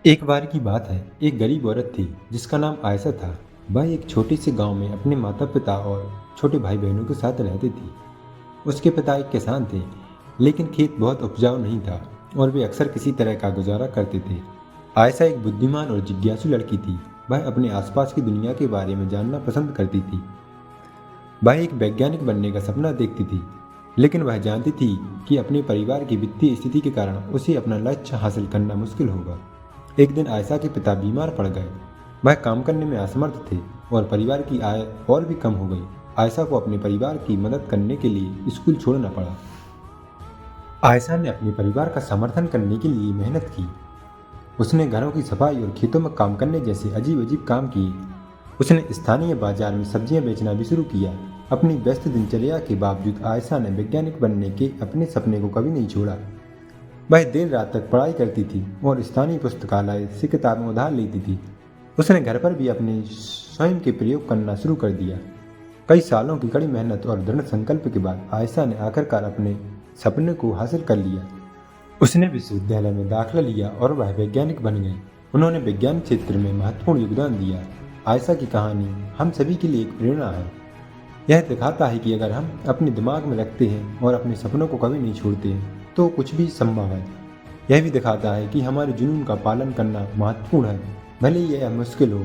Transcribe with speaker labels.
Speaker 1: एक बार की बात है, एक गरीब औरत थी जिसका नाम आयशा था। वह एक छोटे से गांव में अपने माता पिता और छोटे भाई बहनों के साथ रहती थी। उसके पिता एक किसान थे, लेकिन खेत बहुत उपजाऊ नहीं था और वे अक्सर किसी तरह का गुजारा करते थे। आयशा एक बुद्धिमान और जिज्ञासु लड़की थी। वह अपने आसपास की दुनिया के बारे में जानना पसंद करती थी। वह एक वैज्ञानिक बनने का सपना देखती थी, लेकिन वह जानती थी कि अपने परिवार की वित्तीय स्थिति के कारण उसे अपना लक्ष्य हासिल करना मुश्किल होगा। एक दिन आयशा के पिता बीमार पड़ गए। वह काम करने में असमर्थ थे और परिवार की आय और भी कम हो गई। आयशा को अपने परिवार की मदद करने के लिए स्कूल छोड़ना पड़ा। आयशा ने अपने परिवार का समर्थन करने के लिए मेहनत की। उसने घरों की सफाई और खेतों में काम करने जैसे अजीब अजीब काम किए। उसने स्थानीय बाजार में सब्जियां बेचना भी शुरू किया। अपनी व्यस्त दिनचर्या के बावजूद आयशा ने वैज्ञानिक बनने के अपने सपने को कभी नहीं छोड़ा। वह देर रात तक पढ़ाई करती थी और स्थानीय पुस्तकालय से किताबें उधार लेती थी। उसने घर पर भी अपने स्वयं के प्रयोग करना शुरू कर दिया। कई सालों की कड़ी मेहनत और दृढ़ संकल्प के बाद आयशा ने आखिरकार अपने सपने को हासिल कर लिया। उसने विश्वविद्यालय में दाखिला लिया और वह वैज्ञानिक बन गई। उन्होंने विज्ञान क्षेत्र में महत्वपूर्ण योगदान दिया। आयशा की कहानी हम सभी के लिए एक प्रेरणा है। यह दिखाता है कि अगर हम अपने दिमाग में रखते हैं और अपने सपनों को कभी नहीं छोड़ते हैं तो कुछ भी संभव है। यह भी दिखाता है कि हमारे जुनून का पालन करना महत्वपूर्ण है, भले ही यह मुश्किल हो।